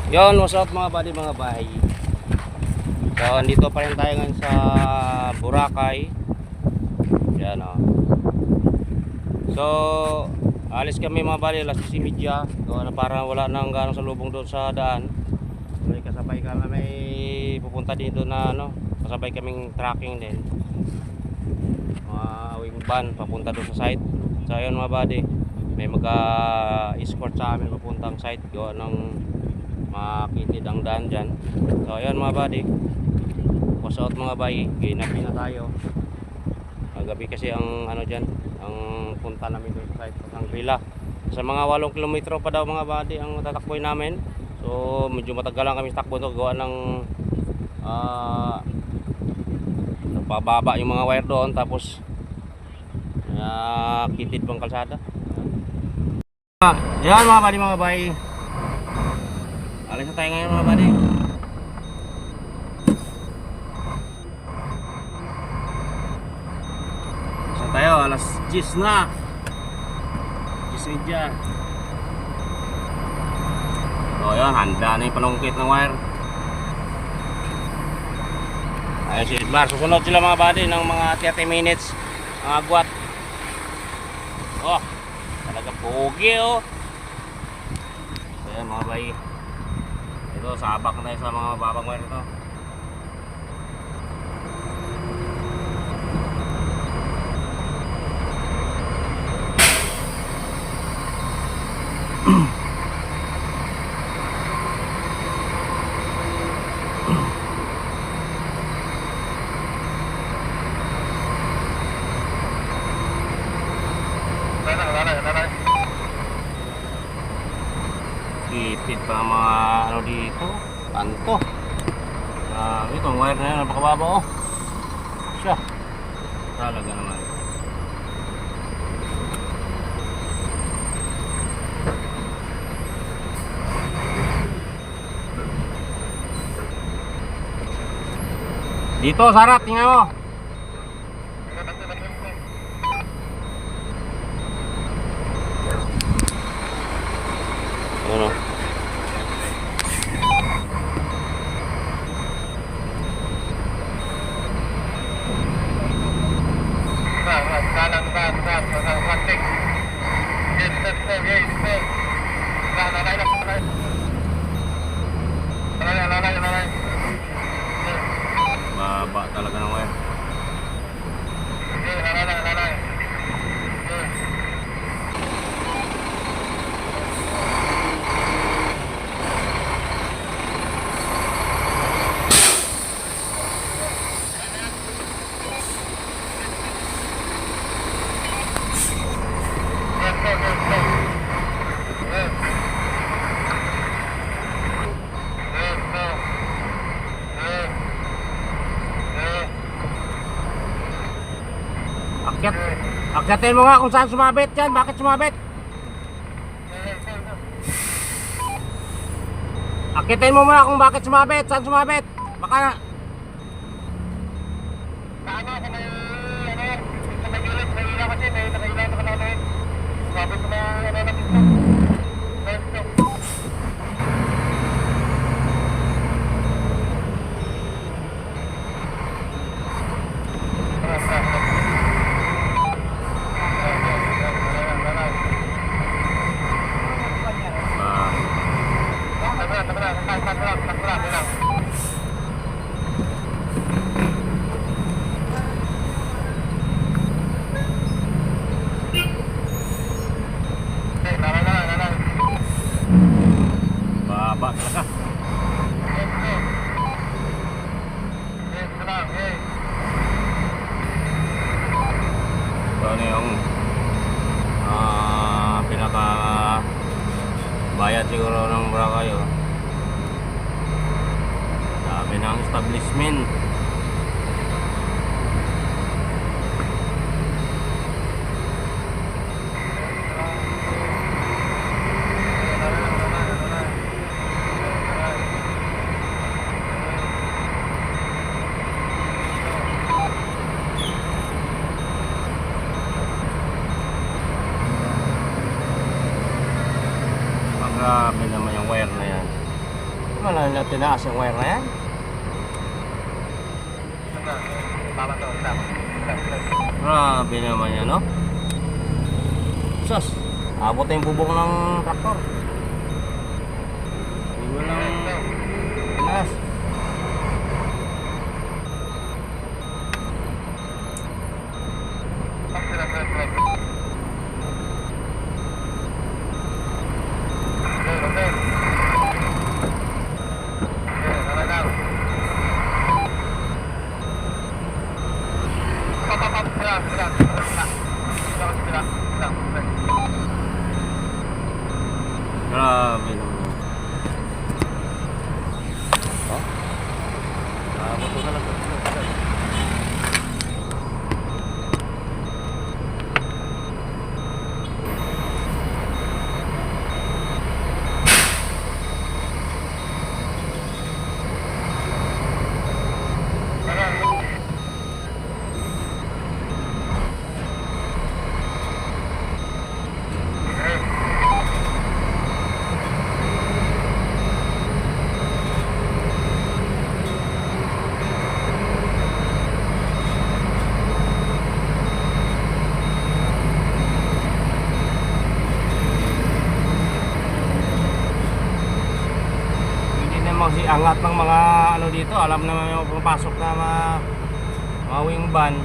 Yon, what's up mga buddy, mga bahay. So, andito pa rin tayo ngayon sa Boracay. Yan o. So, alis kami mga buddy, alas 10:30. So, para wala nang ganong salubong doon sa daan. May kasabay kami, may pupunta dito na ano, kasabay kaming tracking din. Mga wing van, papunta doon sa site. So, yun mga buddy, may mag-escort sa amin papuntang site. Gawa ng makitid ang daan dyan. So ayan mga buddy, watch out mga bayi, ginabi na tayo. Magabi kasi ang ano dyan, ang punta namin doon sa site ng Grilla. Sa mga 8 kilometro pa daw mga buddy ang tatakboy namin. So medyo matagal lang kami takbo to, gawa ng pababa yung mga wire doon, tapos kitid pang kalsada. Yan mga buddy, mga bayi, alis na tayo ngayon mga buddy. Saan tayo? Alas 10 na. 10:30. So yun, handa na yung panungkit ng wire. Ayun si Edmar. Susunod sila mga buddy ng mga 30 minutes. Ang agwat. Oh, talaga pogi oh. So yan mga buddy, ito, sabak na tayo sa mga babang wire ito. Ipit pa mga ano dito, kanto. Itong wire na yan, napakababa oh. Siya, talaga naman. Dito sarap, tingnan mo. Ano? Baba talaga ng wire. Akyatin mo nga kung saan sumabit yan. Bakit sumabit? Akyatin mo muna kung bakit sumabit. Saan sumabit? Baka baba talaga. So ano yung pinaka bayad siguro ng Boracay oh. Sabi ng establishment. Grabe naman yung wire na yan. Wala na tinaas yung wire na yan. Grabe naman yan, no? Sus, abot na yung bubong ng traktor. Hindi mo lang tinaas. Grabe naman. Oh? Abot ko talaga. Kasi angat ng mga ano dito, alam naman yung pumapasok na mga wing van,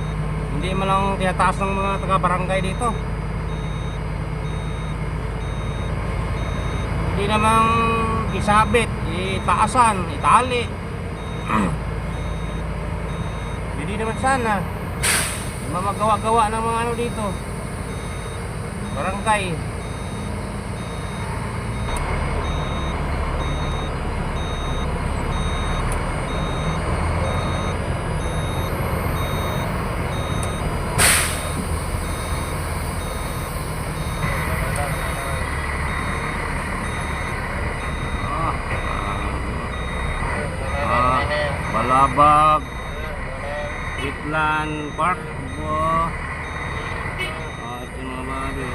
hindi man lang tinataas ng mga taga-barangay dito. Hindi namang isabit, itaasan, itali. Hindi naman sana magawa-gawa ng mga ano dito, barangay. Balabag, Wetland Park, ito yung mga bago.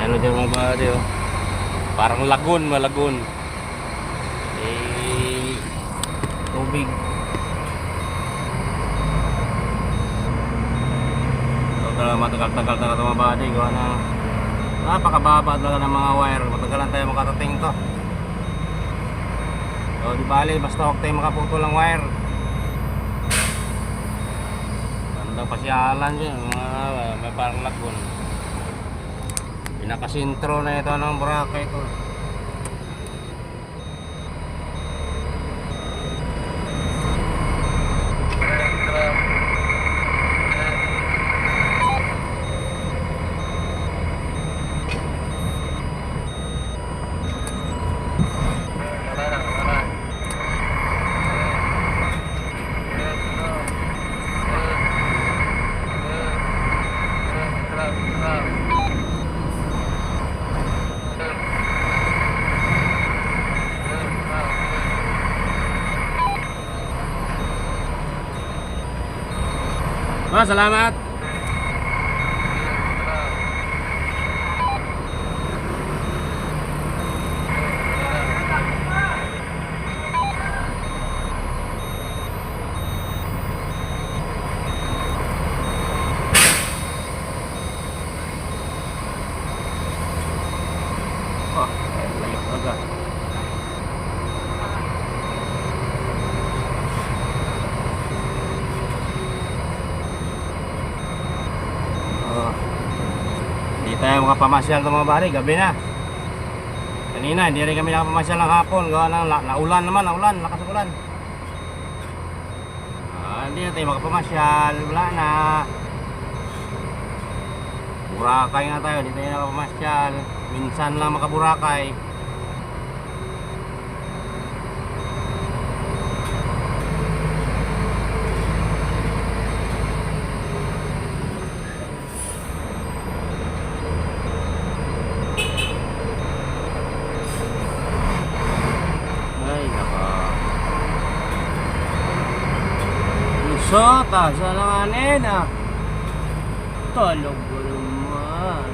Ano dyan mga bago, parang lagoon, malagoon. Tubig. Matagal-tagal na ito mga body. Gawa na napakababa talaga ng mga wire. Matagalan tayo makatating to. So di bali, basta huwag tayo makaputol ng wire. Gandang pasyalan dyan, may parang lagoon. Pinakasintro na ito ng Boracay ito. Salamat. Oh, layo talaga. Hindi tayo makapamasyal ng mga bari, gabi na. Kanina hindi rin kami nakapamasyal ng hapon. Gawa ng naulan naman, lakas ng ulan. Hindi na tayo makapamasyal, wala na. Boracay nga tayo, hindi tayo nakapamasyal. Minsan lang makaburakay. Sota, sa langanin ah. Talaga naman.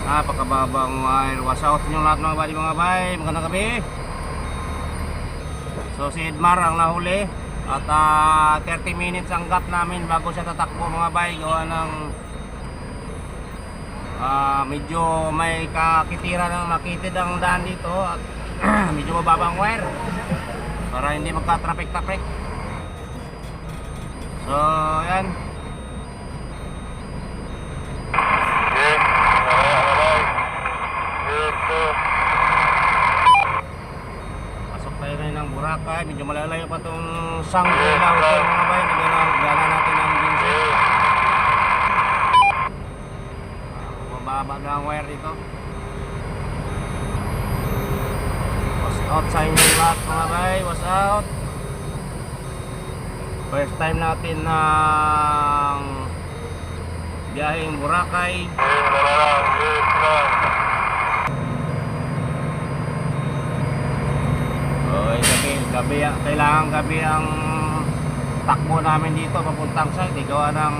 Napakababang wire. Was out nyo lahat mga buddy mga bay. Magandang gabi. So si Edmar ang nahuli. At 30 minutes ang gap namin bago siya tatakbo mga bay. Gawa ng medyo may kakitira ng makitid ang daan dito. At medyo mababang wire para hindi magka-traffic. So yan. Pasok tayo ngayon ng Boracay. Medyo malalayo pa itong Shangri-La Hotel mga bay. Nagana natin ang ginseng. Mababa na ang wire dito. Was out sa inyo lahat mga bay. Was out. First time natin ng biyaheng Boracay. Kailangan gabi ang takbo namin dito papuntang site. Gawa ng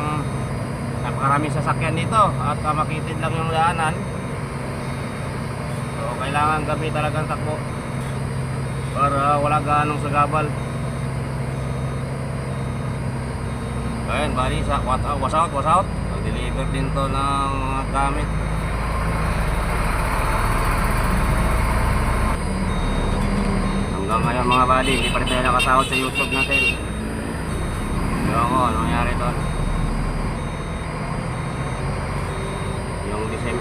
napakaraming sasakyan dito at makitid lang yung daanan. So kailangan gabi talagang takbo para wala ganong sagabal. Ayan, bali sa was out. Nag-deliver din to ng mga gamit. Hanggang ngayon mga bali, hindi pa rin tayo nakasahod sa YouTube natin. Ewan ko, ano nangyari doon?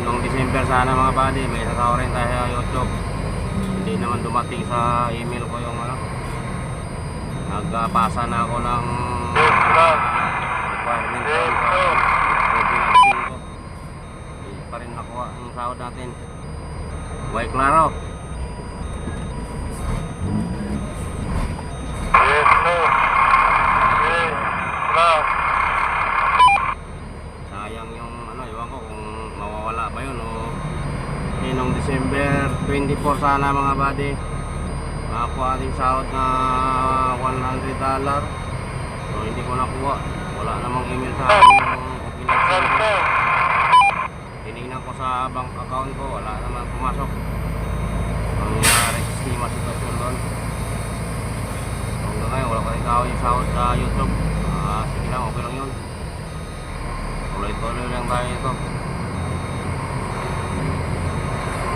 Yung December sana mga bali, may sasahod rin tayo sa YouTube. Hindi naman dumating sa email ko yung ano. Nagpasa na ako ng requirement ko sa pinagsin ko. Hindi pa rin nakuha ang sahod natin. Buhay klaro. Sayang yung ano, iwan ko kung mawawala ba yun o nung December 24 sana mga buddy. Nakakuha din sahod na $100. So hindi ko nakuha. Wala namang email sa akin yung pinagsin ko. Tinignan ko sa bank account ko, wala naman pumasok. Ang estima sitwasyon doon. Hanggang ngayon wala pa rin tao yung sahod sa YouTube. Sige lang, okay lang yun. Tuloy-tuloy lang tayo ito.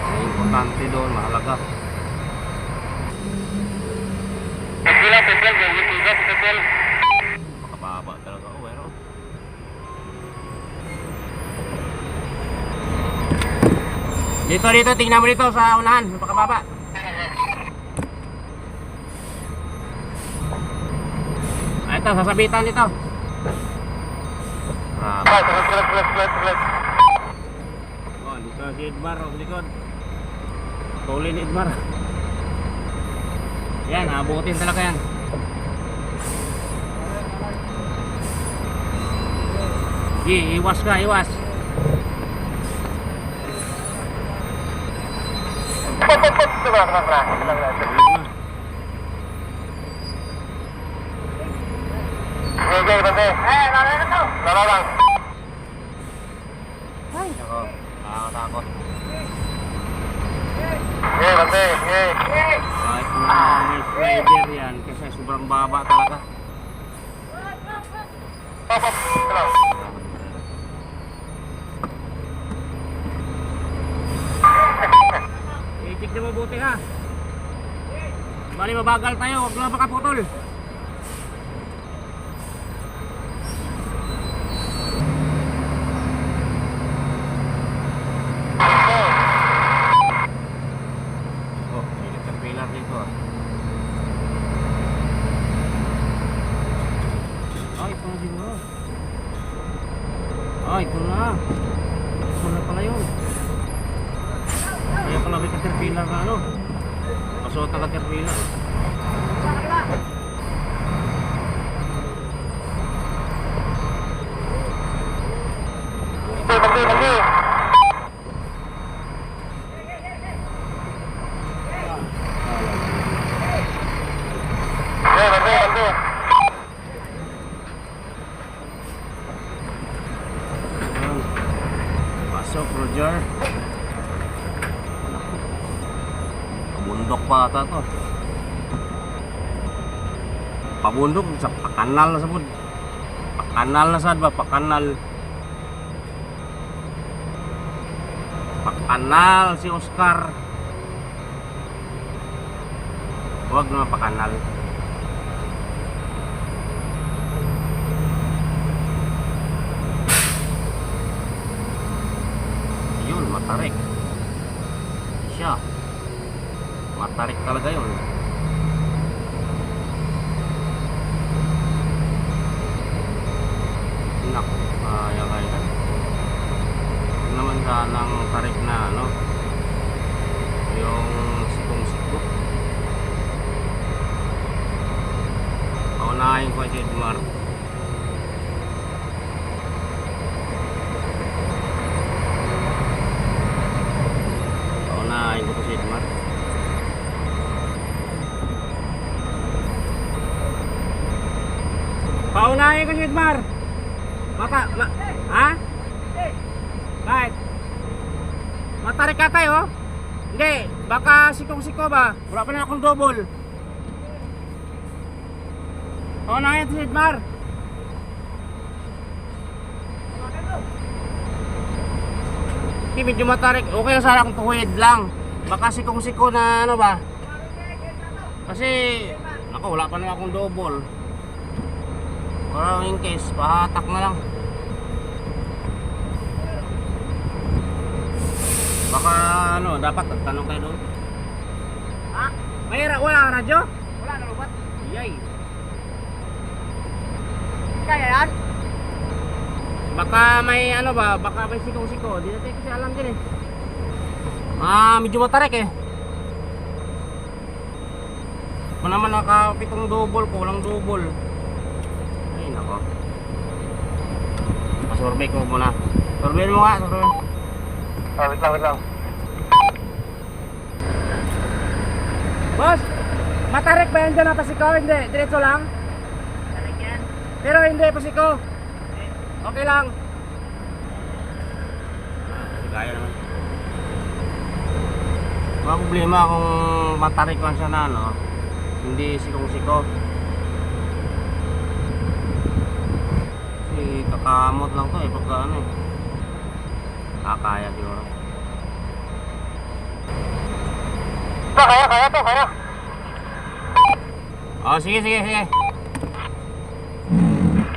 Ang importante doon, mahalaga. Makababa talaga ako, pero dito, tingnan mo dito sa unahan, makababa. Ito, sasabitan dito. Oh, dito si Edmar, ang likod. Tuloy ni Edmar. Yan, abutin talaga yan. Iwas ka, iwas. Ay, nako, nakakatakot. Kahit na may slider yan, kasi sobrang baba talaga. I-check na mabuti ha. Bali mabagal tayo, huwag lang makaputol. Oh, may caterpillar dito ah. Ay, ito na siguro. Ay, ito na. Ito na pala yun. Kaya pala may caterpillar na ano. Pasuot na caterpillar. pa ata to. Pabundok sa pakanal na sa bud. Pakanal na sad ba? Pakanal. Pakanal si Oscar. Huwag na pakanal. Yun, matarik. Siya. Matarik talaga yun. Nak, kaya. Yun naman sanang tarik na, ano? Yung sikong-siko. Paunahin ko si Edmar. Paunahin ko si Edmar. Paunahin ko si Edmar. Ha? Bakit? Matarik ka tayo? Hindi, baka sikong-siko ba? Wala pa na akong double. Paunahin ko si Edmar. Hindi, medyo matarik. Okay na sana kung tuwid lang. Baka sikong-siko na ano ba? Kasi, naku, wala pa na akong double. Para in case, pahatak na lang. Baka ano, dapat tanong kayo doon. Ha? Wala ka radyo? Wala na lubat. Iyay. Kaya yan? Baka may ano ba, baka may sikong-siko. Di natin kasi alam din eh. Medyo matarik eh. Ako naman nakapitong double ko, walang double. Ay nako. Pasurvey ko muna. Survey mo nga, survey. Wait lang. Boss, matarik ba yan dyan na pasiko? Hindi, diretso lang? Matarik yan. Pero hindi pasiko? Okay lang. Gaya naman. Mga problema kung matarik lang siya na ano, hindi sikong-siko. Kasi kakamot lang to eh, pagka ano eh. Kaya siguro. Kaya. Oh, sige.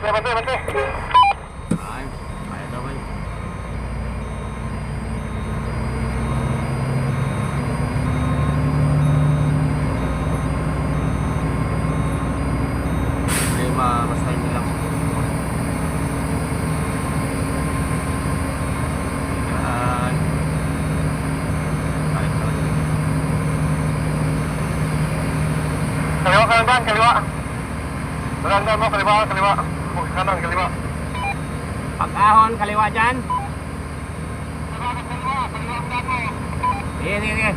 Bante. Ay, kaya daw ba? Ay, basta hindi lang. Kaliwa. Beranda mo, kaliwa. Kanan, kaliwa. Pag-ahon, kaliwa dyan. Sige.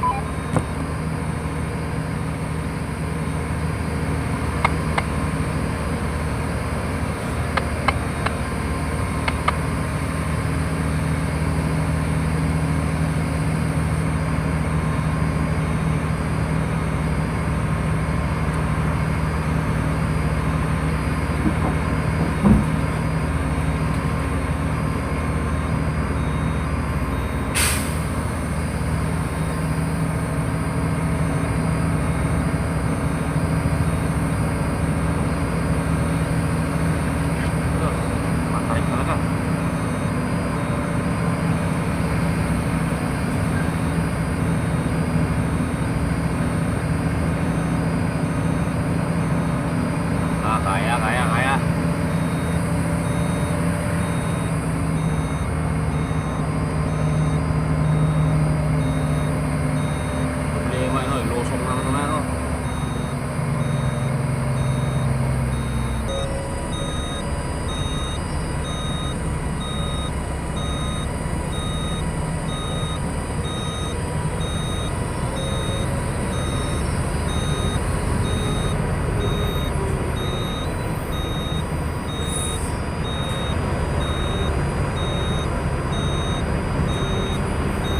Kaya. Problema ano, lusong na naman ano.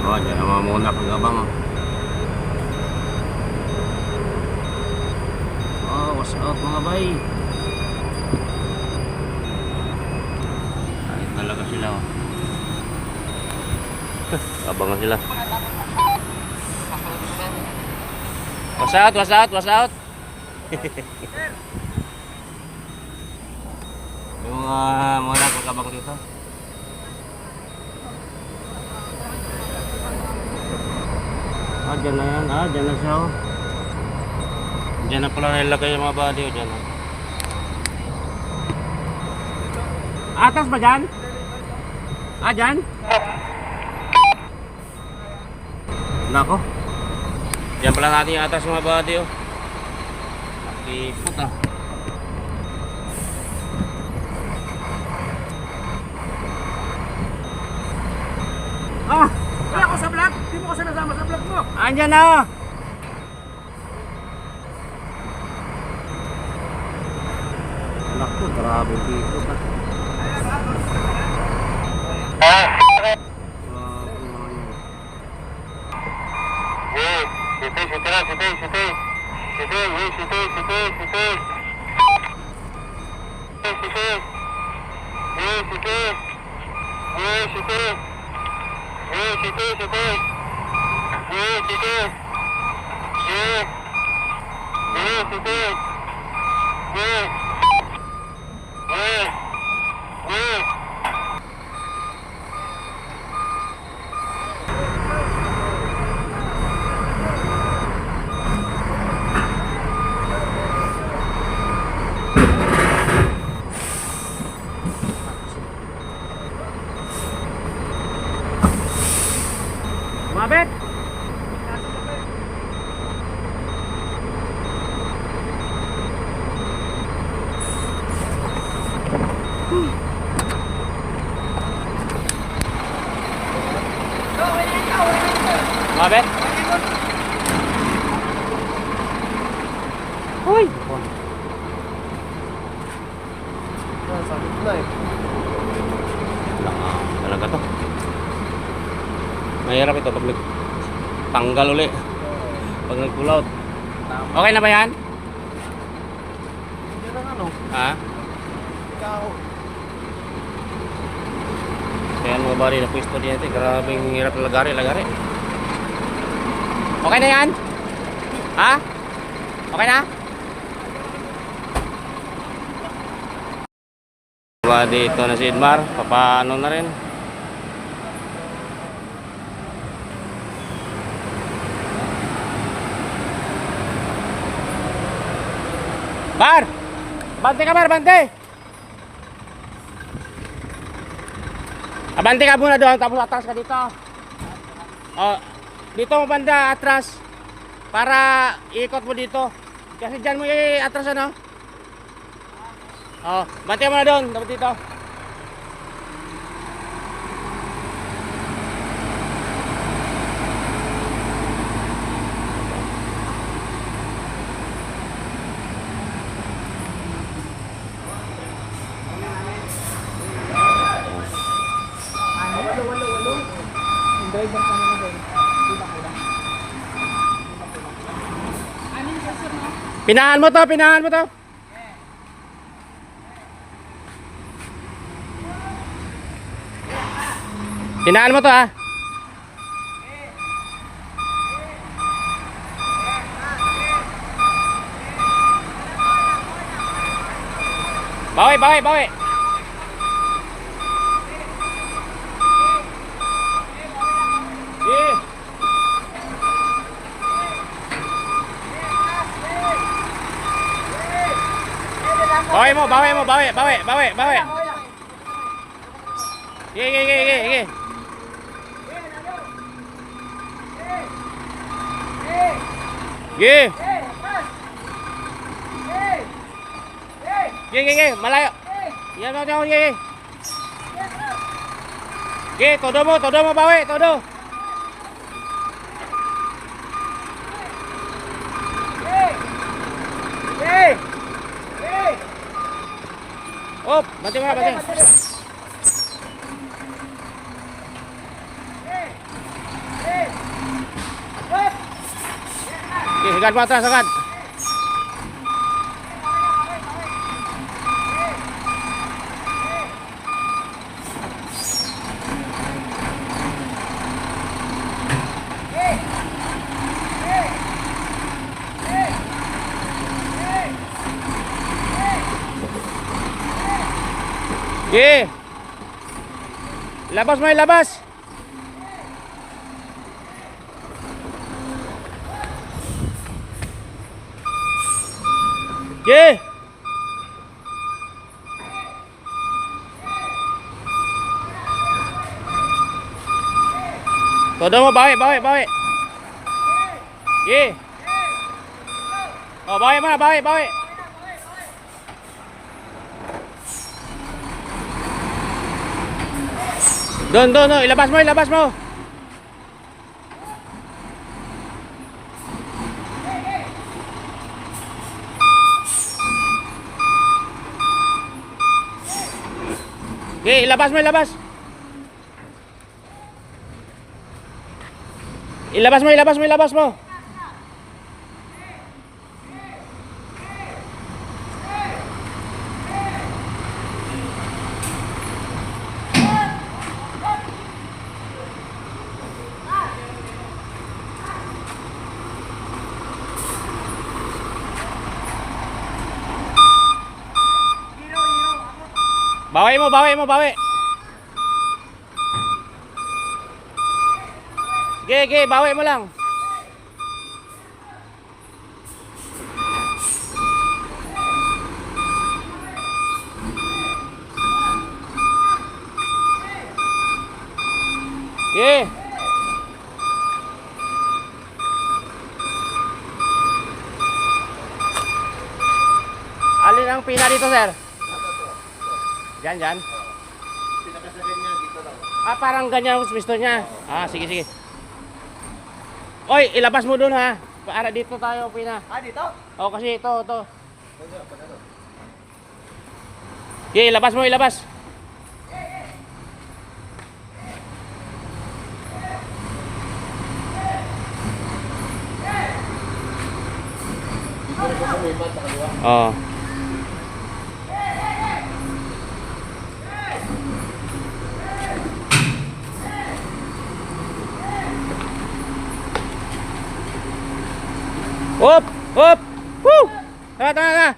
Oh, dyan naman muna kang gabang. mga bay. Kahit talaga sila oh. Abangan sila. Watch out, watch out, watch out. Yung mga nagkakabang dito. Dyan na yan. Dyan na siya oh. Dyan na pala nilagay yung mga body oh. Dyan oh. Atas ba dyan? Dyan? Nako. Diyan pala natin yung atas mga body oh. Nakipot ah. Wala ako sa vlog. Hindi mo kasi nasama sa vlog mo. Andyan na oh. Naku, grabe dito ah. Mabet! Mabet! Uy! Sakit na eh. Talaga to. Mahirap ito pag tanggal uli. Pag nag-pull out. Okay na ba yan? Hindi lang ano. Ha? Ikaw. Kaya mga bari na pwesto din natin. Grabing hirap na lagari. Okay na yan? Ha? Okay na? Dito na si Edmar. Papaano na rin? Bar! Bante ka Bar, bante! Abante ka muna doon, tapos atras ka dito. Oh, dito mo banda, atras. Para iikot mo dito. Kasi dyan mo i-atras ano. Oh, bante ka muna doon, tapos dito. Driver ka na doon. Pinahan mo to, pinahan mo to. Pinahan mo to ha. Bawi. Bawi. Sige. Sige, malayo. Yan mo, sige. Sige, todo mo, bawi, todo. Op, bante mo na, bante. Okay, sagad mo atrás, sagad. Sige. Labas mo, ilabas. Sige. Todo mo, bawi. Sige. Oh, bawi mo na, bawi. Doon, no. Ilabas mo. Okay, ilabas mo. Ilabas mo. Bawi. Sige, bawi mo lang. Sige. Alin ang pina dito, sir? Diyan. Pinakasagan niya dito lang. Parang ganyan ang pisto niya. Sige. Oy, ilabas mo dun ha. Para dito tayo, pina. Dito? Kasi ito. Okay, ilabas. Oh. Hop. Woo! Tara.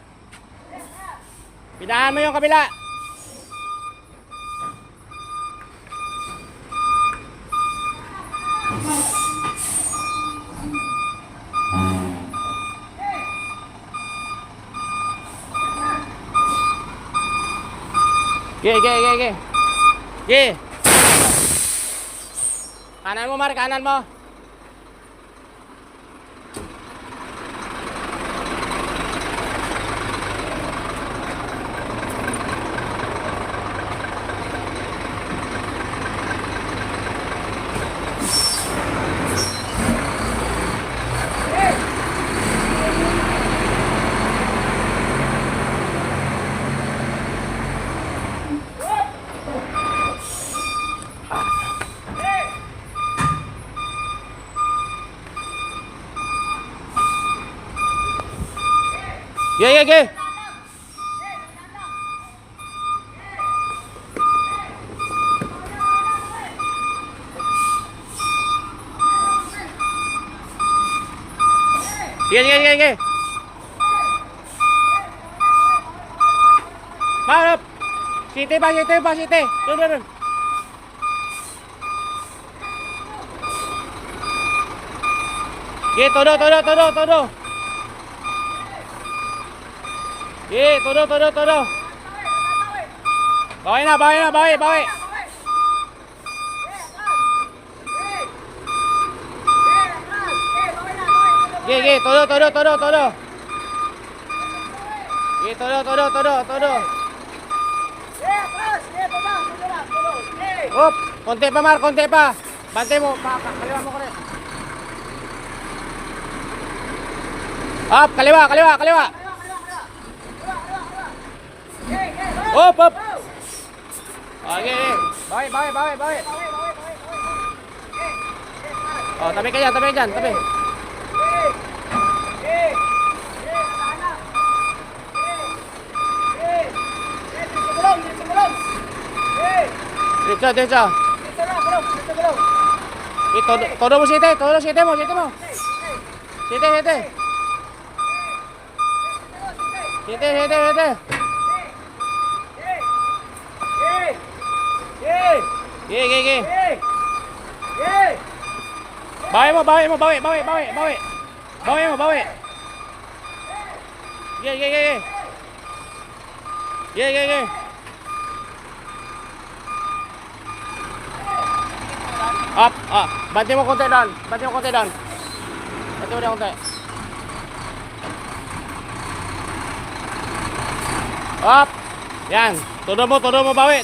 Pinahan mo yung kabila. Ge. Kanan mo, Mar, kanan mo. Ge. Ge. Marap. Siti pa. Turun. Ge, todo. Ge, todo. Bawi na. Ge, todo. Ge, todo. Hop, konti pa, Mar, Bante mo, kaliwa mo ko rin. Hop, kaliwa. Hop. Okay. Bawi. Oh, tabi ka dyan. Diretso. Todo mo site mo. Site. Gigi. Bawi mo. Bawi. Gigi. Up. Banti mo konti doon. Up. Yan. Todo mo. Bawi.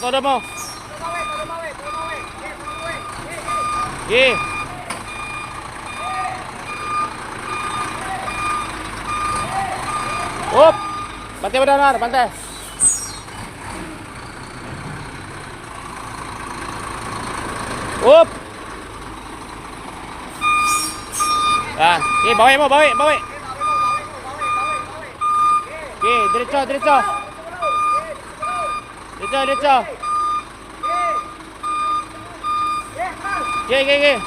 Gigi. Up. Banti mo doon, Banti. Up. Yan. Okay, bawi mo. Okay, diretso. Okay.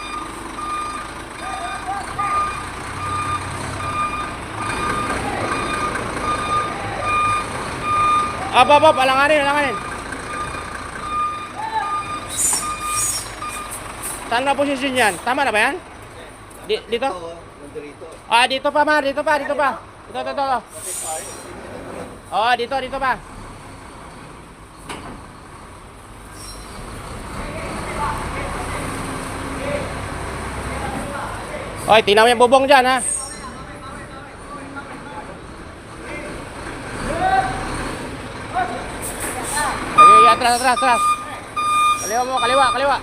Up, alanganin. Saan na posisyon yan? Tama na ba yan? Dito? Nandito. Dito pa. Ito. Dito pa. Oy, tingnan mo yung bubong dyan, ha? Okay, atras. Kaliwa.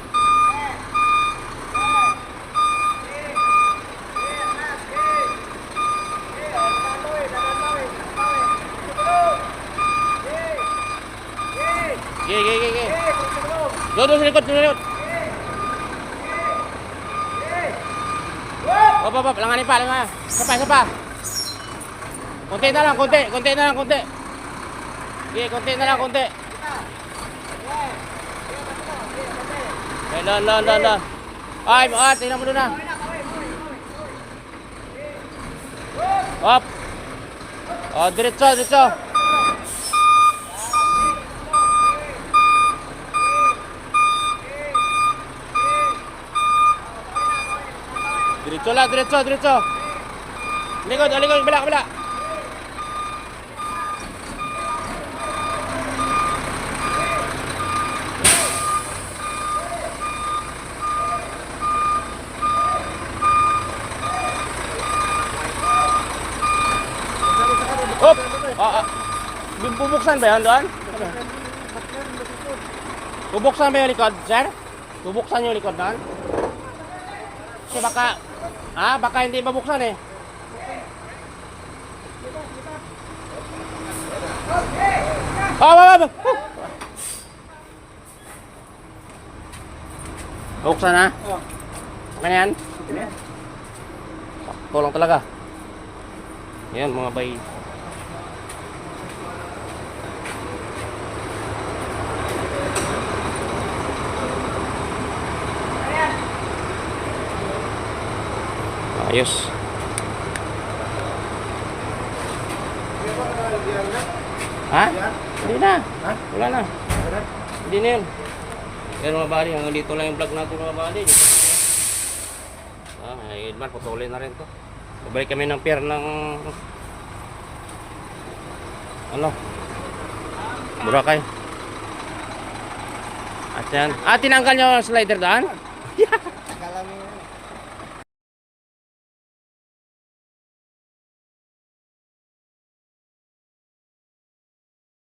Gigi. Doon sa likod. Op, langanin pa. Isa pa. Konti na lang. Sige, konti na lang. Doon. Ay, tingnan mo doon na. Op. Diretso. Diretso. Likod, kabila. Op! Bubuksan ba yan doon? Bubuksan ba yung likod, sir? Bubuksan yung likod doon? Kasi baka hindi mabuksan eh. Buksan na? Ano yan? Sakto lang talaga. Yan mga bay. Ayos. Ha? Hindi na. Wala na. Hindi na yun. Pero mga bali, hanggang dito lang yung vlog natin mga bali. Edman, putulin na rin to. Babalik kami ng pier ng Boracay. At yan. Tinanggal nyo ang slider daan?